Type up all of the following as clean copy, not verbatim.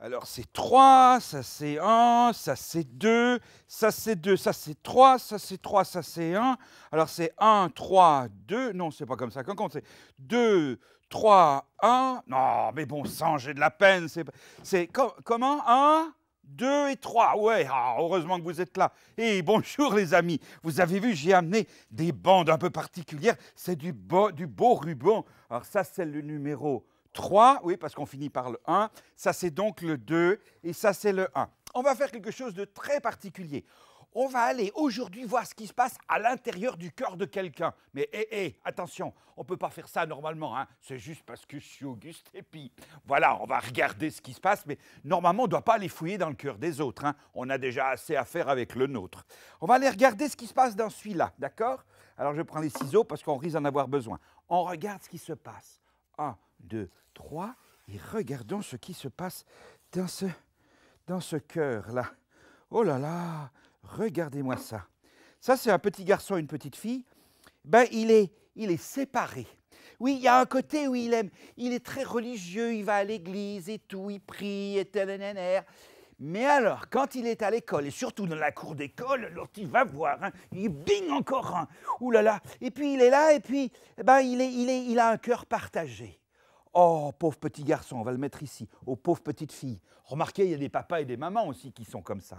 Alors c'est 3, ça c'est 1, ça c'est 2, ça c'est 2, ça c'est 3, ça c'est 3, ça c'est 1. Alors c'est 1, 3, 2, non c'est pas comme ça qu'on compte, c'est 2, 3, 1. Non mais bon sang, j'ai de la peine, comment 1, 2 et 3, ouais, heureusement que vous êtes là. Et bonjour les amis, vous avez vu, j'ai amené des bandes un peu particulières, c'est du beau ruban. Alors ça c'est le numéro 3, oui, parce qu'on finit par le 1. Ça, c'est donc le 2 et ça, c'est le 1. On va faire quelque chose de très particulier. On va aller aujourd'hui voir ce qui se passe à l'intérieur du cœur de quelqu'un. Mais attention, on ne peut pas faire ça normalement, hein. C'est juste parce que je suis Auguste et puis voilà, on va regarder ce qui se passe, mais normalement, on ne doit pas aller fouiller dans le cœur des autres, hein. On a déjà assez à faire avec le nôtre. On va aller regarder ce qui se passe dans celui-là, d'accord? Alors, je prends les ciseaux parce qu'on risque d'en avoir besoin. On regarde ce qui se passe. 1, 2, 3, et regardons ce qui se passe dans ce cœur-là. Oh là là, regardez-moi ça. Ça, c'est un petit garçon et une petite fille. Ben, il est séparé. Oui, il y a un côté où il est très religieux, il va à l'église et tout, il prie et tel. Mais alors, quand il est à l'école, et surtout dans la cour d'école, l'autre, il va voir, hein, il bing encore un, ouh là là, et puis il est là, et puis ben, il a un cœur partagé. Oh, pauvre petit garçon, on va le mettre ici. Oh, pauvre petite fille. Remarquez, il y a des papas et des mamans aussi qui sont comme ça.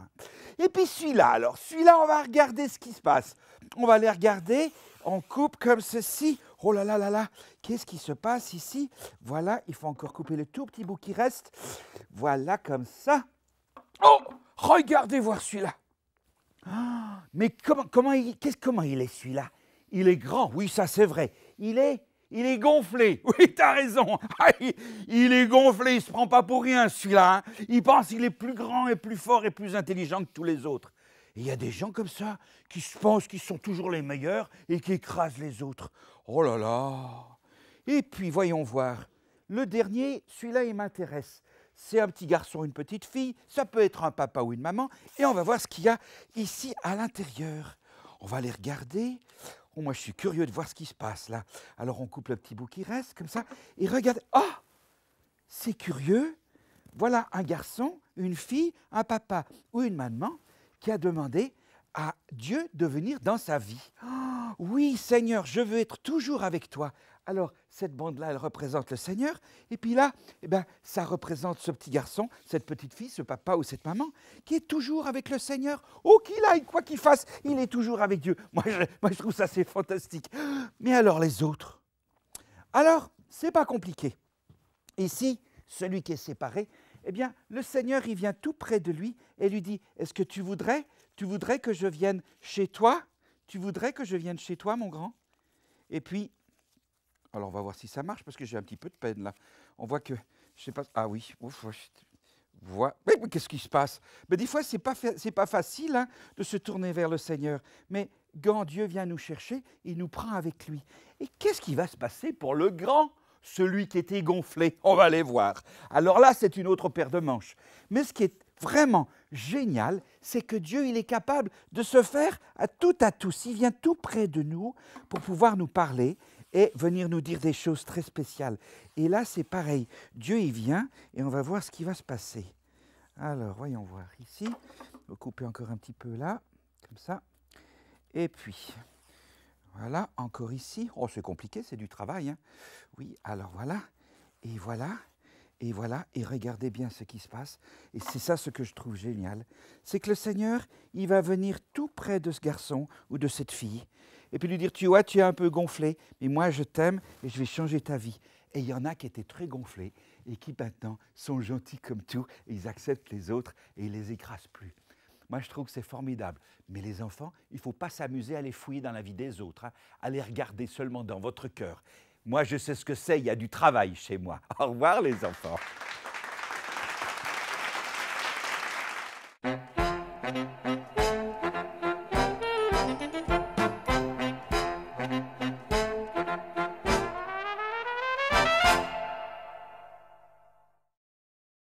Et puis celui-là, alors, celui-là, on va regarder ce qui se passe. On va les regarder, on coupe comme ceci. Oh là là là là, qu'est-ce qui se passe ici? Voilà, il faut encore couper le tout petit bout qui reste. Voilà, comme ça. Oh, regardez voir celui-là. Oh, mais comment il est celui-là? Il est grand, oui, ça c'est vrai. Il est gonflé. Oui, t'as raison. Il est gonflé, il ne se prend pas pour rien, celui-là. Hein. Il pense qu'il est plus grand et plus fort et plus intelligent que tous les autres. Et il y a des gens comme ça qui se pensent qu'ils sont toujours les meilleurs et qui écrasent les autres. Oh là là. Et puis, voyons voir. Le dernier, celui-là, il m'intéresse. C'est un petit garçon, une petite fille. Ça peut être un papa ou une maman. Et on va voir ce qu'il y a ici à l'intérieur. On va les regarder. Oh, moi, je suis curieux de voir ce qui se passe là. Alors, on coupe le petit bout qui reste, comme ça. Et regardez. Oh, c'est curieux. Voilà un garçon, une fille, un papa ou une maman qui a demandé à Dieu de venir dans sa vie. Oh, oui, Seigneur, je veux être toujours avec toi. Alors, cette bande-là, elle représente le Seigneur. Et puis là, eh ben, ça représente ce petit garçon, cette petite fille, ce papa ou cette maman qui est toujours avec le Seigneur. Où qu'il aille, quoi qu'il fasse, il est toujours avec Dieu. Moi, je trouve ça, c'est fantastique. Mais alors, les autres? Alors, c'est pas compliqué. Ici, celui qui est séparé, eh bien, le Seigneur, il vient tout près de lui et lui dit, est-ce que tu voudrais que je vienne chez toi? Tu voudrais que je vienne chez toi, mon grand? Et puis, alors on va voir si ça marche, parce que j'ai un petit peu de peine là. On voit que, je sais pas, ah oui, voilà. Mais qu'est-ce qui se passe? Mais des fois, c'est pas facile hein, de se tourner vers le Seigneur. Mais quand Dieu vient nous chercher, il nous prend avec lui. Et qu'est-ce qui va se passer pour le grand? Celui qui était gonflé, on va aller voir. Alors là, c'est une autre paire de manches. Mais ce qui est vraiment génial, c'est que Dieu, il est capable de se faire à tous. Il vient tout près de nous pour pouvoir nous parler et venir nous dire des choses très spéciales. Et là, c'est pareil. Dieu, il vient et on va voir ce qui va se passer. Alors, voyons voir ici. On va couper encore un petit peu là, comme ça. Et puis, voilà, encore ici. Oh, c'est compliqué, c'est du travail. Hein. Oui, alors voilà. Et voilà. Et voilà, et regardez bien ce qui se passe. Et c'est ça ce que je trouve génial. C'est que le Seigneur, il va venir tout près de ce garçon ou de cette fille. Et puis lui dire, tu vois, tu es un peu gonflé, mais moi je t'aime et je vais changer ta vie. Et il y en a qui étaient très gonflés et qui maintenant sont gentils comme tout. Et ils acceptent les autres et ils ne les écrasent plus. Moi, je trouve que c'est formidable. Mais les enfants, il ne faut pas s'amuser à les fouiller dans la vie des autres, hein, à les regarder seulement dans votre cœur. Moi, je sais ce que c'est, il y a du travail chez moi. Au revoir, les enfants.